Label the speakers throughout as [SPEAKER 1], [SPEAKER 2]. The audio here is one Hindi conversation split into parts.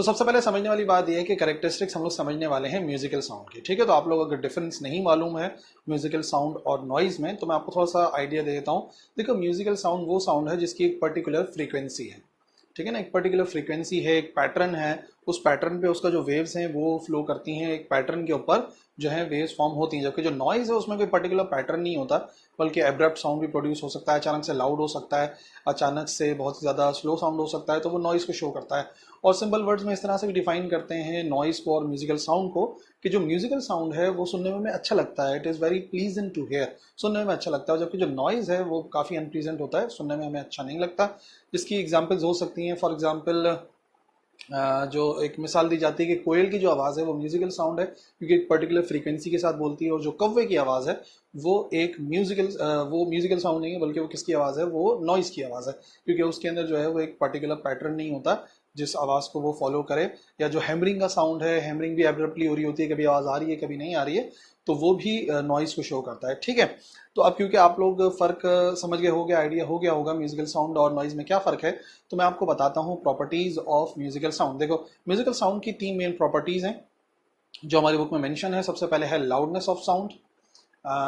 [SPEAKER 1] तो सबसे पहले समझने वाली बात यह है कि कैरेक्टरिस्टिक्स हम लोग समझने वाले हैं म्यूजिकल साउंड की, ठीक है। तो आप लोग अगर डिफरेंस नहीं मालूम है म्यूजिकल साउंड और नॉइज में, तो मैं आपको थोड़ा सा आइडिया दे देता हूँ। देखो, म्यूजिकल साउंड वो साउंड है जिसकी एक पर्टिकुलर फ्रीक्वेंसी है, ठीक है ना। एक पर्टिकुलर फ्रीक्वेंसी है, एक पैटर्न है, उस पैटर्न पे उसका जो वेव्स हैं वो फ्लो करती हैं, एक पैटर्न के ऊपर जो है वेव्स फॉर्म होती हैं। जबकि जो नॉइज है उसमें कोई पर्टिकुलर पैटर्न नहीं होता, बल्कि एब्रप्ट साउंड भी प्रोड्यूस हो सकता है, अचानक से लाउड हो सकता है, अचानक से बहुत ही ज़्यादा स्लो साउंड हो सकता है, तो वो नॉइज को शो करता है। और सिंपल वर्ड्स में इस तरह से भी डिफाइन करते हैं नॉइज को और म्यूजिकल साउंड को कि जो म्यूजिकल साउंड है वो सुनने में हमें अच्छा लगता है, it is very pleasant to hear, सुनने में अच्छा लगता है। जबकि जो नॉइज है वो काफ़ी अनप्लीजेंट होता है, सुनने में हमें अच्छा नहीं लगता। जिसकी एग्जाम्पल्स हो सकती हैं, फॉर एग्जाम्पल जो एक मिसाल दी जाती है कि कोयल की जो आवाज़ है वो म्यूजिकल साउंड है, क्योंकि एक पर्टिकुलर फ्रीक्वेंसी के साथ बोलती है। और जो कौवे की आवाज़ है वो एक वो म्यूजिकल साउंड नहीं है, बल्कि वो किसकी आवाज़ है, वो नॉइज़ की आवाज़ है, क्योंकि उसके अंदर जो है वो एक पर्टिकुलर पैटर्न नहीं होता जिस आवाज़ को वो फॉलो करे। या जो हैमरिंग का साउंड है, हैमरिंग भी एब्रप्टली हो रही होती है, कभी आवाज़ आ रही है कभी नहीं आ रही है, तो वो भी नॉइज़ को शो करता है, ठीक है। तो अब क्योंकि आप लोग फ़र्क समझ गए हो गया, आइडिया हो गया होगा म्यूजिकल साउंड और नॉइज़ में क्या फ़र्क है, तो मैं आपको बताता हूँ प्रॉपर्टीज़ ऑफ म्यूजिकल साउंड। देखो, म्यूजिकल साउंड की 3 मेन प्रॉपर्टीज़ हैं जो हमारी बुक में मेंशन है। सबसे पहले है लाउडनेस ऑफ साउंड,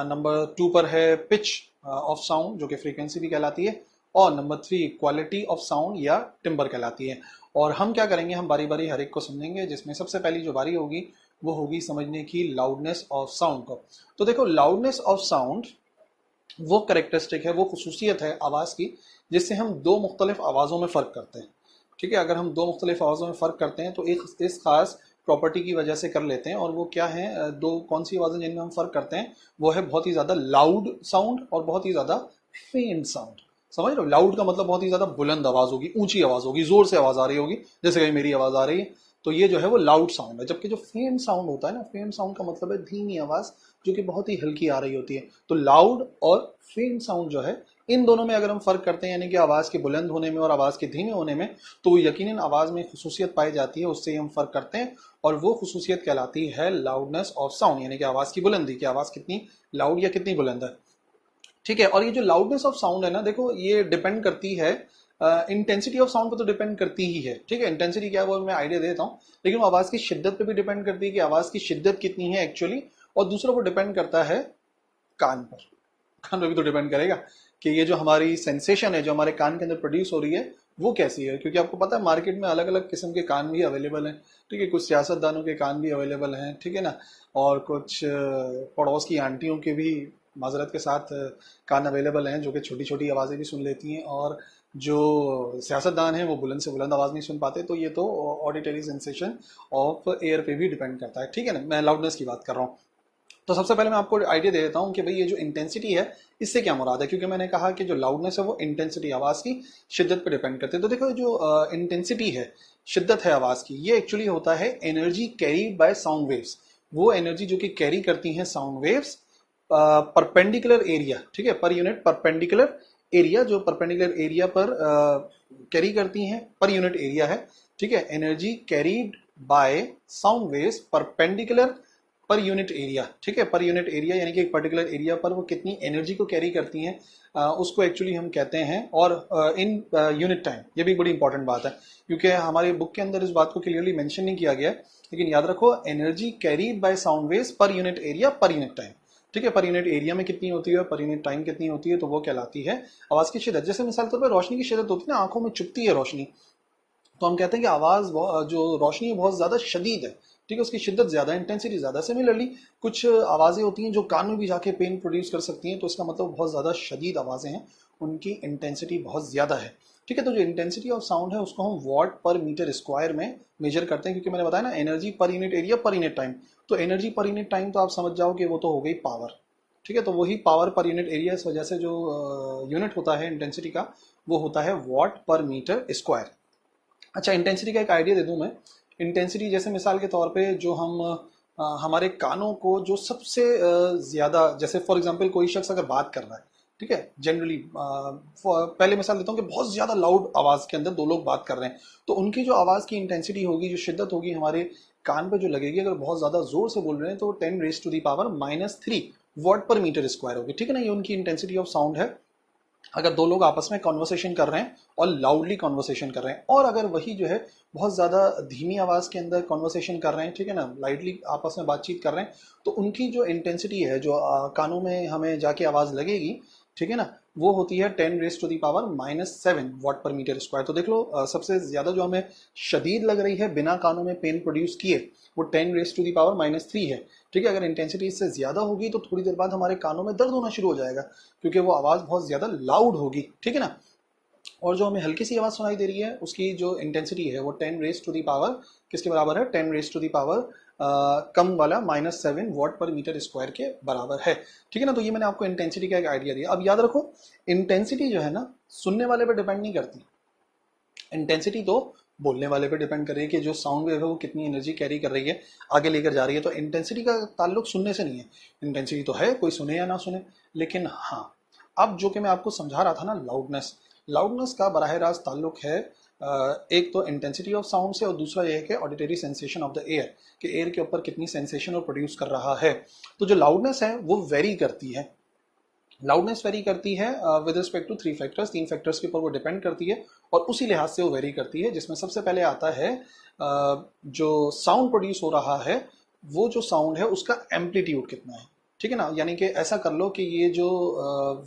[SPEAKER 1] नंबर 2 पर है पिच ऑफ साउंड जो कि फ्रीक्वेंसी भी कहलाती है, और नंबर 3 क्वालिटी ऑफ साउंड या टिम्बर कहलाती है। और हम क्या करेंगे, हम बारी बारी हर एक को समझेंगे, जिसमें सबसे पहली जो बारी होगी वो होगी समझने की लाउडनेस ऑफ साउंड को। तो देखो, लाउडनेस ऑफ साउंड वो करेक्टरिस्टिक है, वो खसूसियत है आवाज़ की जिससे हम दो मुख्तलिफ आवाज़ों में फ़र्क करते हैं, ठीक है। अगर हम दो मुख्तलिफ आवाज़ों में फ़र्क करते हैं तो एक इस खास प्रॉपर्टी की वजह से कर लेते हैं। और वो क्या है, दो कौन सी आवाज़ें जिनमें हम फ़र्क करते हैं, वो है बहुत ही ज़्यादा लाउड साउंड और बहुत ही ज़्यादा फेंट साउंड। समझ रहे हो, लाउड का मतलब बहुत ही ज़्यादा बुलंद आवाज़ होगी, ऊंची आवाज़ होगी, ज़ोर से आवाज़ आ रही होगी, जैसे कहीं मेरी आवाज़ आ रही है, तो ये जो है वो लाउड साउंड है। जबकि जो फेंट साउंड होता है ना, फेंट साउंड का मतलब है धीमी आवाज़ जो कि बहुत ही हल्की आ रही होती है। तो लाउड और फेंट साउंड जो है, इन दोनों में अगर हम फ़र्क करते हैं, यानी कि आवाज़ के बुलंद होने में और आवाज़ के धीमे होने में, तो यकीनन आवाज़ में खसूसियत पाई जाती है, उससे ही हम फ़र्क करते हैं। और वो खसूसियत कहलाती है लाउडनेस ऑफ साउंड, यानी कि आवाज़ की बुलंदी, की आवाज़ कितनी लाउड या कितनी बुलंद है, ठीक है। और ये जो लाउडनेस ऑफ साउंड है ना, देखो ये डिपेंड करती है इंटेंसिटी ऑफ साउंड पर, तो डिपेंड करती ही है, ठीक है। इंटेंसिटी क्या है वो मैं आइडिया देता हूँ, लेकिन वो आवाज़ की शिद्दत पे भी डिपेंड करती है कि आवाज़ की शिद्दत कितनी है एक्चुअली। और दूसरा वो डिपेंड करता है कान पर, कान पर भी तो डिपेंड करेगा कि ये जो हमारी सेंसेशन है जो हमारे कान के अंदर प्रोड्यूस हो रही है वो कैसी है। क्योंकि आपको पता है मार्केट में अलग अलग किस्म के कान भी अवेलेबल हैं, ठीक है। कुछ सियासतदानों के कान भी अवेलेबल हैं, ठीक है ना, और कुछ पड़ोस की आंटियों के भी माजरत के साथ कान अवेलेबल हैं जो कि छोटी छोटी आवाज़ें भी सुन लेती हैं। और जो सियासतदान हैं वो बुलंद से बुलंद आवाज़ नहीं सुन पाते। तो ये तो ऑडिटरी सेंसेशन ऑफ एयर पे भी डिपेंड करता है, ठीक है ना। मैं लाउडनेस की बात कर रहा हूँ। तो सबसे पहले मैं आपको आइडिया दे देता हूँ कि भाई ये जो इंटेंसिटी है इससे क्या मुराद है, क्योंकि मैंने कहा कि जो लाउडनेस है वो इंटेंसिटी आवाज़ की शिद्दत पर डिपेंड करती है। तो देखो, जो इंटेंसिटी है, शिद्दत है आवाज़ की, ये एक्चुअली होता है energy carried by sound waves. वो एनर्जी जो कि कैरी करती हैं साउंड वेव्स परपेंडिकुलर एरिया, ठीक है, पर यूनिट परपेंडिकुलर एरिया, जो परपेंडिकुलर एरिया पर कैरी करती हैं, पर यूनिट एरिया है, ठीक है। Energy carried by sound waves perpendicular per unit area, ठीक है। पर यूनिट एरिया यानी कि एक पर्टिकुलर एरिया पर वो कितनी एनर्जी को कैरी करती हैं, उसको एक्चुअली हम कहते हैं। और इन यूनिट टाइम, ये भी बड़ी इंपॉर्टेंट बात है, क्योंकि हमारे बुक के अंदर इस बात को क्लियरली मेंशन नहीं किया गया है, लेकिन याद रखो, energy carried by sound waves per unit area per unit time, ठीक है। पर यूनिट एरिया में कितनी होती है, पर यूनिट टाइम कितनी होती है, तो वो कहलाती है आवाज़ की शिद्दत। जैसे मिसाल के तौर पर रोशनी की शिद्दत होती है ना, आंखों में चुभती है रोशनी, तो हम कहते हैं कि आवाज़ जो रोशनी है बहुत ज़्यादा शदीद है, ठीक है, उसकी शिद्दत ज़्यादा, इंटेंसिटी ज़्यादा। सिमिलरली कुछ आवाज़ें होती हैं जो कान में भी जाके पेन प्रोड्यूस कर सकती हैं, तो इसका मतलब बहुत ज़्यादा शदीद आवाज़ें हैं, उनकी इंटेंसिटी बहुत ज़्यादा है, ठीक है। तो जो इंटेंसिटी ऑफ साउंड है उसको हम वॉट पर मीटर स्क्वायर में मेजर करते हैं, क्योंकि मैंने बताया ना, energy per unit area per unit time. तो एनर्जी पर यूनिट टाइम तो आप समझ जाओ कि वो तो हो गई पावर, ठीक है। तो वही पावर पर यूनिट एरिया, इस वजह से जो यूनिट होता है इंटेंसिटी का वो होता है वॉट पर मीटर स्क्वायर। अच्छा, इंटेंसिटी का एक आइडिया दे दूं मैं। इंटेंसिटी जैसे मिसाल के तौर पे जो हम हमारे कानों को जो सबसे ज़्यादा, जैसे फॉर एग्जांपल कोई शख्स अगर बात कर रहा है, ठीक है, जनरली पहले मिसाल देता हूँ कि बहुत ज़्यादा लाउड आवाज़ के अंदर दो लोग बात कर रहे हैं, तो उनकी जो आवाज़ की इंटेंसिटी होगी, जो शिद्दत होगी हमारे कान पे जो लगेगी, अगर बहुत ज़्यादा ज़ोर से बोल रहे हैं तो 10⁻³ वॉट पर मीटर स्क्वायर होगी, ठीक है ना। ये उनकी इंटेंसिटी ऑफ साउंड है। अगर दो लोग आपस में कॉन्वर्सेशन कर रहे हैं और लाउडली कॉन्वर्सेशन कर रहे हैं, और अगर वही जो है बहुत ज़्यादा धीमी आवाज़ के अंदर कॉन्वर्सेशन कर रहे हैं, ठीक है ना, लाइटली आपस में बातचीत कर रहे हैं, तो उनकी जो इंटेंसिटी है, जो कानों में हमें जाके आवाज़ लगेगी, ठीक है ना, वो होती है 10⁻⁻⁷ वॉट पर मीटर स्क्वायर। तो देख लो सबसे ज़्यादा जो हमें शदीद लग रही है बिना कानों में पेन प्रोड्यूस किए, वो 10⁻³ है। ठीक है, अगर इंटेंसिटी इससे ज़्यादा होगी तो थोड़ी देर बाद हमारे कानों में दर्द होना शुरू हो जाएगा, क्योंकि वो आवाज़ बहुत ज़्यादा लाउड होगी, ठीक है ना। और जो हमें हल्की सी आवाज़ सुनाई दे रही है उसकी जो इंटेंसिटी है वो 10⁻⁻, किसके बराबर है, 10⁻⁻, कम वाला -7 वॉट पर मीटर स्क्वायर के बराबर है, ठीक है ना। तो ये मैंने आपको इंटेंसिटी का एक आइडिया दिया। अब याद रखो, इंटेंसिटी जो है ना सुनने वाले पे डिपेंड नहीं करती, इंटेंसिटी तो बोलने वाले पे डिपेंड कर रही है कि जो साउंड वेव है वो कितनी एनर्जी कैरी कर रही है, आगे लेकर जा रही है। तो इंटेंसिटी का ताल्लुक सुनने से नहीं है, इंटेंसिटी तो है कोई सुने या ना सुने। लेकिन हाँ, अब जो कि मैं आपको समझा रहा था ना, लाउडनेस, लाउडनेस का बराह रास्त ताल्लुक है एक तो इंटेंसिटी ऑफ साउंड से, और दूसरा ये है कि auditory sensation of the air, कि एयर के ऊपर कितनी सेंसेशन और प्रोड्यूस कर रहा है। तो जो लाउडनेस है वो वेरी करती है, लाउडनेस वेरी करती है with respect to 3 factors, 3 factors के ऊपर वो डिपेंड करती है, और उसी लिहाज से वो वेरी करती है, जिसमें सबसे पहले आता है जो साउंड प्रोड्यूस हो रहा है, वो जो साउंड है उसका एम्पलीट्यूड कितना है, ठीक है ना। यानी कि ऐसा कर लो कि ये जो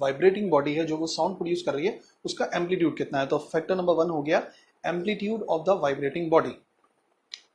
[SPEAKER 1] वाइब्रेटिंग बॉडी है जो वो साउंड प्रोड्यूस कर रही है, उसका एम्पलीट्यूड कितना है। तो फैक्टर नंबर 1 हो गया amplitude of the vibrating body.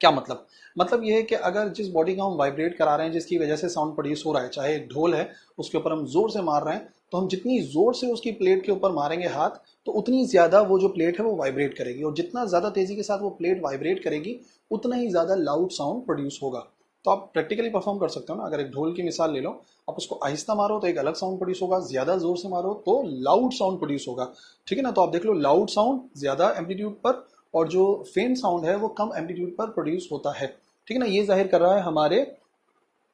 [SPEAKER 1] क्या मतलब, मतलब ये है कि अगर जिस बॉडी का हम वाइब्रेट करा रहे हैं, जिसकी वजह से साउंड प्रोड्यूस हो रहा है, चाहे एक ढोल है उसके ऊपर हम जोर से मार रहे हैं, तो हम जितनी जोर से उसकी प्लेट के ऊपर मारेंगे हाथ, तो उतनी ज्यादा वो जो प्लेट है वो वाइब्रेट करेगी, और जितना ज्यादा तेजी के साथ वो प्लेट वाइब्रेट करेगी उतना ही ज्यादा लाउड साउंड प्रोड्यूस होगा। तो आप प्रैक्टिकली परफॉर्म कर सकते हो ना, अगर एक ढोल की मिसाल ले लो, आप उसको आहिस्ता मारो तो एक अलग साउंड प्रोड्यूस होगा, ज्यादा जोर से मारो तो लाउड साउंड प्रोड्यूस होगा, ठीक है ना। तो आप देख लो, लाउड साउंड ज्यादा एम्पलीट्यूड पर, और जो फेंट साउंड है वो कम एम्पलीट्यूड पर प्रोड्यूस होता है, ठीक है ना। ये जाहिर कर रहा है हमारे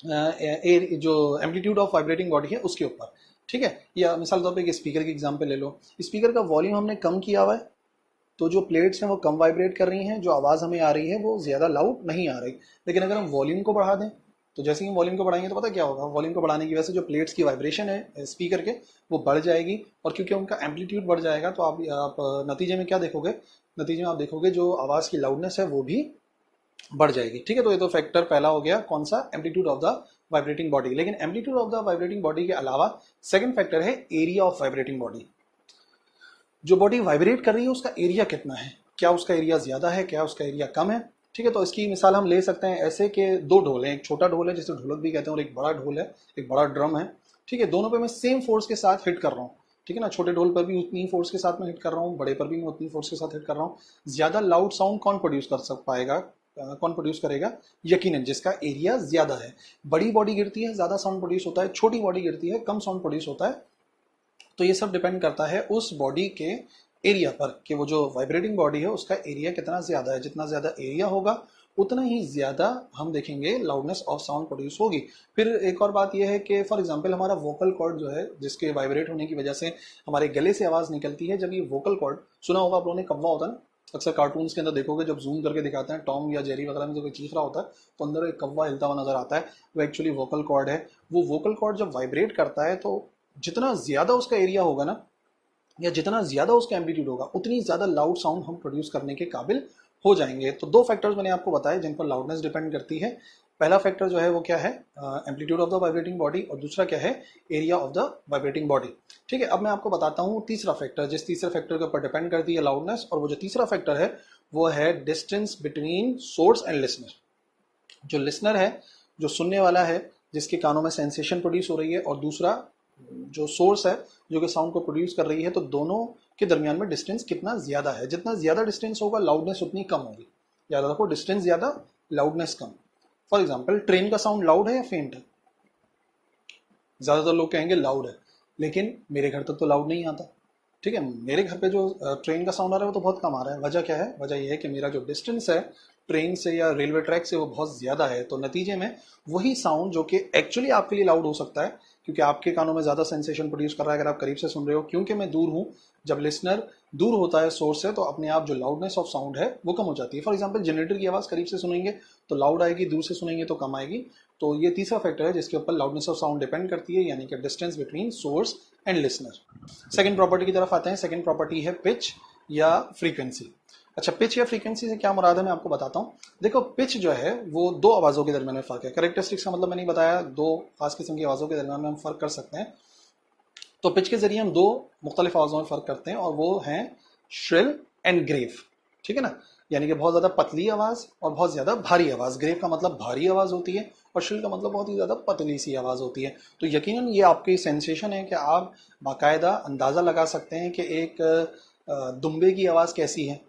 [SPEAKER 1] जो एम्पलीट्यूड ऑफ वाइब्रेटिंग बॉडी है उसके ऊपर, ठीक है। या मिसाल तौर पे एक स्पीकर की एग्जांपल ले लो, स्पीकर का वॉल्यूम हमने कम किया हुआ है, तो जो प्लेट्स हैं वो कम वाइब्रेट कर रही हैं, जो आवाज़ हमें आ रही है वो ज़्यादा लाउड नहीं आ रही। लेकिन अगर हम वॉल्यूम को बढ़ा दें, तो जैसे ही हम वॉल्यूम को बढ़ाएंगे तो पता क्या होगा, वॉल्यूम को बढ़ाने की वजह से जो प्लेट्स की वाइब्रेशन है स्पीकर के वो बढ़ जाएगी, और क्योंकि उनका एम्पलीट्यूड बढ़ जाएगा तो आप नतीजे में क्या देखोगे, नतीजे में आप देखोगे जो आवाज़ की लाउडनेस है वो भी बढ़ जाएगी, ठीक है। तो ये तो फैक्टर पहला हो गया, कौन सा, amplitude of the vibrating body. लेकिन amplitude of the vibrating body के अलावा सेकंड फैक्टर है एरिया ऑफ वाइब्रेटिंग बॉडी। जो बॉडी वाइब्रेट कर रही है उसका एरिया कितना है, क्या उसका एरिया ज्यादा है, क्या उसका एरिया कम है, ठीक है। तो इसकी मिसाल हम ले सकते हैं ऐसे कि दो ढोल हैं, एक छोटा ढोल है जिसे ढोलक भी कहते हैं, और एक बड़ा ढोल है, एक बड़ा ड्रम है, ठीक है। दोनों पे मैं सेम फोर्स के साथ हिट कर रहा हूँ, ठीक है ना। छोटे ढोल पर भी उतनी फोर्स के साथ मैं हिट कर रहा हूँ, बड़े पर भी मैं उतनी फोर्स के साथ हिट कर रहा हूँ। ज्यादा लाउड साउंड कौन प्रोड्यूस कर सक पाएगा, कौन प्रोड्यूस करेगा, यकीनन जिसका एरिया ज्यादा है। बड़ी बॉडी गिरती है ज्यादा साउंड प्रोड्यूस होता है, छोटी बॉडी गिरती है कम साउंड प्रोड्यूस होता है। तो ये सब डिपेंड करता है उस बॉडी के एरिया पर, कि वो जो वाइब्रेटिंग बॉडी है उसका एरिया कितना ज्यादा है। जितना ज्यादा एरिया होगा उतना ही ज्यादा हम देखेंगे लाउडनेस ऑफ साउंड प्रोड्यूस होगी। फिर एक और बात यह है कि फॉर एग्जांपल हमारा वोकल कॉर्ड जो है, जिसके वाइब्रेट होने की वजह से हमारे गले से आवाज निकलती है, जब ये वोकल कॉर्ड, सुना होगा आप लोगों ने, कौवा होता है ना, अक्सर कार्टून्स के अंदर देखोगे जब जूम करके दिखाते हैं, टॉम या जेरी वगैरह में जो कोई चीख रहा होता है तो अंदर एक कौवा हिलता हुआ नजर आता है, वो एक्चुअली वोकल कॉर्ड है। वो वोकल कॉर्ड जब वाइब्रेट करता है तो जितना ज्यादा उसका एरिया होगा ना, या जितना ज्यादा उसका एम्पलीट्यूड होगा, उतनी ज्यादा लाउड साउंड हम प्रोड्यूस करने के काबिल हो जाएंगे। तो दो फैक्टर्स मैंने आपको बताए जिन पर लाउडनेस डिपेंड करती है। पहला फैक्टर जो है वो क्या है, amplitude of the vibrating body, और दूसरा क्या है, area of the vibrating body, ठीक है। अब मैं आपको बताता हूँ तीसरा फैक्टर, जिस तीसरे फैक्टर के ऊपर डिपेंड करती है लाउडनेस, और वो जो तीसरा फैक्टर है वो है distance between source and listener. जो लिसनर है, जो सुनने वाला है, जिसके कानों में सेंसेशन प्रोड्यूस हो रही है, और दूसरा जो सोर्स है जो कि साउंड को प्रोड्यूस कर रही है, तो दोनों के दरमियान में डिस्टेंस कितना ज्यादा है। जितना ज्यादा डिस्टेंस होगा लाउडनेस उतनी कम होगी। याद रखो, डिस्टेंस ज्यादा loudness come. For example train का साउंड लाउड है या फेंट है, ज्यादातर लोग कहेंगे लाउड है, लेकिन मेरे घर तक तो लाउड नहीं आता, ठीक है। मेरे घर पे जो ट्रेन का साउंड आ रहा है वो तो बहुत कम आ रहा है। वजह क्या है, वजह यह है कि मेरा जो डिस्टेंस है ट्रेन से या रेलवे ट्रैक से वो बहुत ज्यादा है। तो नतीजे में वही साउंड जो कि एक्चुअली आपके लिए लाउड हो सकता है, क्योंकि आपके कानों में ज़्यादा सेंसेशन प्रोड्यूस कर रहा है अगर आप करीब से सुन रहे हो। क्योंकि मैं दूर हूँ, जब लिसनर दूर होता है सोर्स से तो अपने आप जो लाउडनेस ऑफ साउंड है वो कम हो जाती है। फॉर एग्जाम्पल जनरेटर की आवाज़ करीब से सुनेंगे तो लाउड आएगी, दूर से सुनेंगे तो कम आएगी। तो ये तीसरा फैक्टर है जिसके ऊपर लाउडनेस ऑफ साउंड डिपेंड करती है, यानी कि distance between source and listener. Second property की तरफ आते हैं। सेकंड प्रॉपर्टी है पिच या फ्रीक्वेंसी। अच्छा, पिच या फ्रीक्वेंसी से क्या मुराद है मैं आपको बताता हूँ। देखो, पिच जो है वो दो आवाज़ों के दरमियान में फ़र्क है। कैरेक्टरिस्टिक्स का मतलब मैंने बताया, दो खास किस्म की आवाज़ों के दरमियान में हम फ़र्क कर सकते हैं। तो पिच के जरिए हम दो मुख्तलिफ आवाज़ों में फ़र्क करते हैं और वो हैं श्रिल एंड ग्रेव। ठीक है ना, यानी कि बहुत ज़्यादा पतली आवाज़ और बहुत ज़्यादा भारी आवाज़। ग्रेव का मतलब भारी आवाज़ होती है और श्रिल का मतलब बहुत ही ज़्यादा पतली सी आवाज़ होती है। तो यकीनन ये आपकी सेंसेशन है कि आप बाकायदा अंदाज़ा लगा सकते हैं कि एक दुम्बे की आवाज़ कैसी है,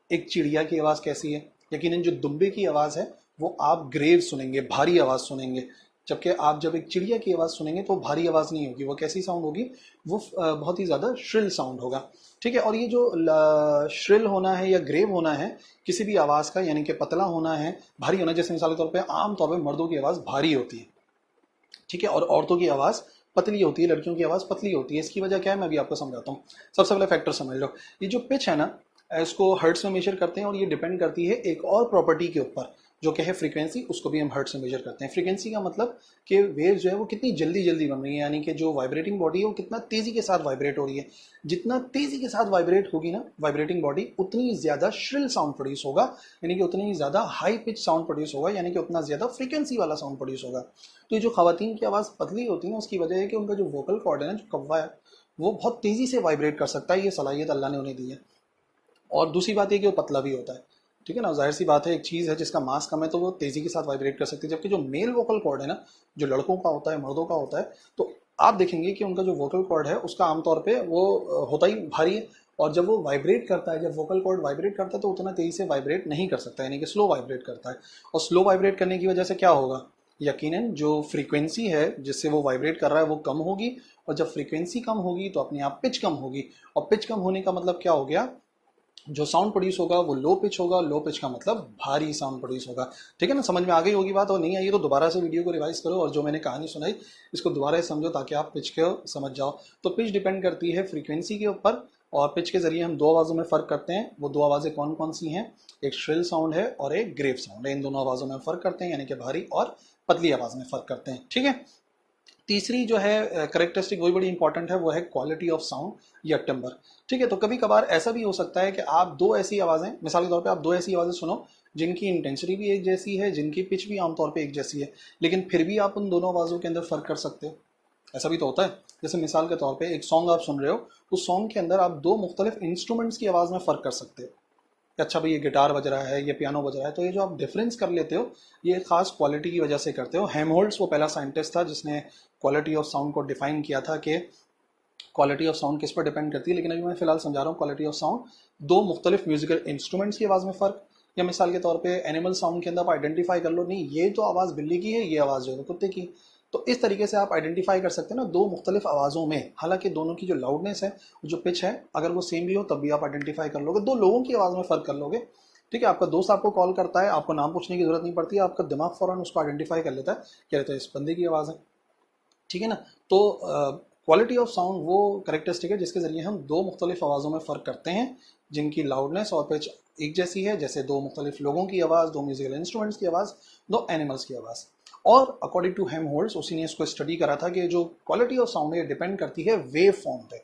[SPEAKER 1] एक चिड़िया की आवाज़ कैसी है। यकीनन जो दुम्बे की आवाज़ है वो आप ग्रेव सुनेंगे, भारी आवाज़ सुनेंगे। जबकि आप जब एक चिड़िया की आवाज़ सुनेंगे तो भारी आवाज़ नहीं होगी, वो कैसी साउंड होगी, वो बहुत ही ज़्यादा श्रिल साउंड होगा। ठीक है, और ये जो श्रिल होना है या ग्रेव होना है किसी भी आवाज़ का, यानी कि पतला होना है, भारी होना, जैसे मिसाल के तौर पे आम तौर पे मर्दों की आवाज़ भारी होती है, ठीक है, और औरतों की आवाज़ पतली होती है, लड़कियों की आवाज़ पतली होती है। इसकी वजह क्या है मैं भी आपको समझाता हूँ। सबसे पहले फैक्टर समझ लो, ये जो पिच है ना, इसको हर्ट्स में मेजर करते हैं और ये डिपेंड करती है एक और प्रॉपर्टी के ऊपर जो कि है फ्रीक्वेंसी, उसको भी हम हर्ट्स में मेजर करते हैं। फ्रीक्वेंसी का मतलब कि वेव जो है वो कितनी जल्दी जल्दी बन रही है, यानी कि जो वाइब्रेटिंग बॉडी है वो कितना तेज़ी के साथ वाइब्रेट हो रही है। जितना तेज़ी के साथ वाइब्रेट होगी ना वाइब्रेटिंग बॉडी, उतनी ज़्यादा श्रिल साउंड प्रोड्यूस होगा, यानी कि उतनी ज़्यादा हाई पिच साउंड प्रोड्यूस होगा, यानी कि उतना ज़्यादा फ्रीक्वेंसी वाला साउंड प्रोड्यूस होगा। तो ये जो खवातीन की आवाज़ पतली होती है ना, उसकी वजह है कि उनका जो वोकल कॉर्ड है ना, जो कव्वा है, वो बहुत तेज़ी से वाइब्रेट कर सकता है। ये सलाहियत अल्लाह ने उन्हें दी है। और दूसरी बात ये कि वो पतला भी होता है। ठीक है ना, जाहिर सी बात है, एक चीज़ है जिसका मास कम है तो वो तेज़ी के साथ वाइब्रेट कर सकती है। जबकि जो मेल वोकल कॉर्ड है ना, जो लड़कों का होता है, मर्दों का होता है, तो आप देखेंगे कि उनका जो वोकल कॉर्ड है उसका आमतौर पे वो होता ही भारी है। और जब वो वाइब्रेट करता है, जब वोकल कॉर्ड वाइब्रेट करता है तो उतना तेज़ी से वाइब्रेट नहीं कर सकता, यानी कि स्लो वाइब्रेट करता है। और स्लो वाइब्रेट करने की वजह से क्या होगा, यकीनन जो फ्रीक्वेंसी है जिससे वो वाइब्रेट कर रहा है वो कम होगी। और जब फ्रीक्वेंसी कम होगी तो अपने आप पिच कम होगी। और पिच कम होने का मतलब क्या हो गया, जो साउंड प्रोड्यूस होगा वो लो पिच होगा। लो पिच का मतलब भारी साउंड प्रोड्यूस होगा। ठीक है ना, समझ में आ गई होगी बात। और नहीं आई तो दोबारा से वीडियो को रिवाइज करो और जो मैंने कहानी सुनाई इसको दोबारा से समझो ताकि आप पिच को समझ जाओ। तो पिच डिपेंड करती है फ्रीक्वेंसी के ऊपर, और पिच के जरिए हम दो आवाज़ों में फ़र्क करते हैं। वो दो आवाज़ें कौन कौन सी हैं, एक श्रिल साउंड है और एक ग्रेव साउंड है। इन दोनों आवाज़ों में फ़र्क करते हैं, यानी कि भारी और पतली आवाज़ में फ़र्क करते हैं। ठीक है, तीसरी जो है करेक्टरिस्टिक वही बड़ी इंपॉर्टेंट है, वो है क्वालिटी ऑफ साउंड या टिम्बर। ठीक है, तो कभी कभार ऐसा भी हो सकता है कि आप दो ऐसी आवाज़ें, मिसाल के तौर पे आप दो ऐसी आवाज़ें सुनो जिनकी इंटेंसिटी भी एक जैसी है, जिनकी पिच भी आमतौर पे एक जैसी है, लेकिन फिर भी आप उन दोनों आवाज़ों के अंदर फ़र्क कर सकते हो। ऐसा भी तो होता है। जैसे मिसाल के तौर पे एक सॉन्ग आप सुन रहे हो, उस सॉन्ग के अंदर आप दो मुख्तलिफ इंस्ट्रूमेंट्स की आवाज़ में फ़र्क कर सकते हो। अच्छा भाई, ये गिटार बज रहा है, ये पियानो बज रहा है, तो ये जो आप डिफरेंस कर लेते हो ये खास क्वालिटी की वजह से करते हो। हेमहोल्ट्ज वो पहला साइंटिस्ट था जिसने क्वालिटी ऑफ साउंड को डिफाइन किया था कि क्वालिटी ऑफ साउंड किस पर डिपेंड करती है। लेकिन अभी मैं फिलहाल समझा रहा हूँ क्वालिटी ऑफ साउंड दो मुख्तलिफ म्यूजिकल इंस्ट्रूमेंट्स की आवाज़ में फ़र्क। या मिसाल के तौर पे एनिमल साउंड के अंदर आप आइडेंटिफाई कर लो, नहीं ये तो आवाज़ बिल्ली की है, ये आवाज़ जो है कुत्ते की। तो इस तरीके से आप आइडेंटिफाई कर सकते हैं ना दो मुख्तलिफ आवाज़ों में। हालांकि दोनों की जो लाउडनेस है, जो पिच है, अगर वो सेम भी हो तब भी आप आइडेंटिफाई कर लोगे। दो लोगों की आवाज़ में फ़र्क कर लोगे। ठीक है, आपका दोस्त आपको कॉल करता है, आपको नाम पूछने की जरूरत नहीं पड़ती, आपका दिमाग फ़ौरन उसको आइडेंटिफाई कर लेता है, क्या रहता है इस बंदे की आवाज़ है। ठीक है ना, तो क्वालिटी ऑफ साउंड वो करेक्टरिस्टिक है जिसके ज़रिए हम दो मुख्तलिफ आवाज़ों में फ़र्क करते हैं जिनकी लाउडनेस और पिच एक जैसी है, जैसे दो मुख्तलिफ लोगों की आवाज़, दो म्यूजिकल इंस्ट्रूमेंट्स की आवाज़, दो एनिमल्स की आवाज़। और अकॉर्डिंग टू हेमहोल्ट्ज, उसी ने इसको स्टडी करा था कि जो क्वालिटी ऑफ साउंड है डिपेंड करती है वेव फॉर्म पे,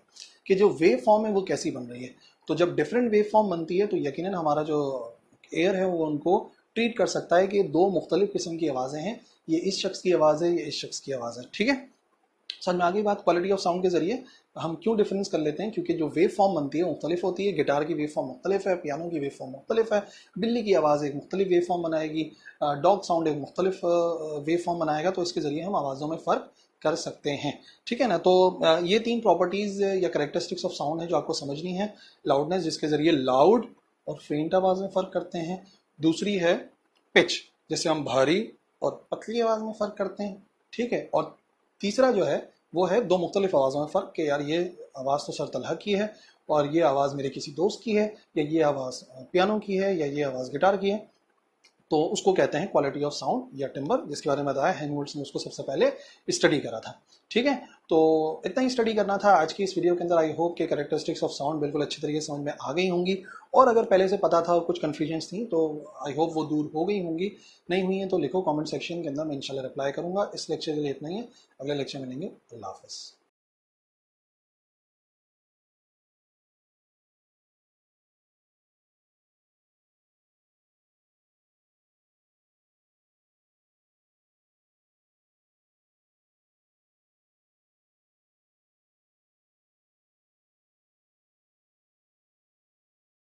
[SPEAKER 1] कि जो वेव फॉर्म है वो कैसी बन रही है। तो जब डिफरेंट वेव फॉर्म बनती है तो यकीनन हमारा जो एयर है वो उनको ट्रीट कर सकता है कि दो मुख्तलिफ किस्म की आवाज़ें हैं, ये इस शख्स की आवाज़ है, ये इस शख्स की आवाज़ है। ठीक है, समझ में आ गई बात। क्वालिटी ऑफ साउंड के जरिए हम क्यों डिफरेंस कर लेते हैं, क्योंकि जो वेव फॉर्म बनती है मुख्तलिफ होती है। गिटार की वेव फॉर्म मुख्तलिफ है, पियानो की वेव फॉर्म मुख्तलिफ है, बिल्ली की आवाज़ एक मुख्तलिफ वेव फॉर्म बनाएगी, डॉग साउंड एक मुख्तलिफ वेव फॉर्म बनाएगा। तो इसके ज़रिए हम आवाज़ों में फ़र्क कर सकते हैं। ठीक है ना, तो ये तीन प्रॉपर्टीज़ या करेक्टरिस्टिक्स ऑफ साउंड है जो आपको समझनी है। लाउडनेस, जिसके ज़रिए लाउड और फेंट आवाज़ में फ़र्क करते हैं। दूसरी है पिच, जिससे हम भारी और पतली आवाज़ में फ़र्क करते हैं। ठीक है, और तीसरा जो है वो है दो मुख्तलिफ आवाज़ों में फ़र्क, कि यार ये आवाज़ तो सर तलहा की है और ये आवाज़ मेरे किसी दोस्त की है, या ये आवाज़ पियानो की है, या ये आवाज़ गिटार की है। तो उसको कहते हैं क्वालिटी ऑफ साउंड या टिम्बर, जिसके बारे में बताया हेल्महोल्ट्ज ने उसको सबसे पहले स्टडी करा था। ठीक है, तो इतना ही स्टडी करना था आज की इस वीडियो के अंदर। आई होप के कैरेक्टरिस्टिक्स ऑफ साउंड बिल्कुल अच्छी तरीके से समझ में आ गई होंगी, और अगर पहले से पता था और कुछ कन्फ्यूजन्स थी तो आई होप वो दूर हो गई होंगी। नहीं हुई है तो लिखो कमेंट सेक्शन के अंदर, मैं इंशाल्लाह रिप्लाई करूंगा। इस लेक्चर के लिए इतना ही है, अगले लेक्चर में मिलेंगे। अल्लाह हाफ़िज़।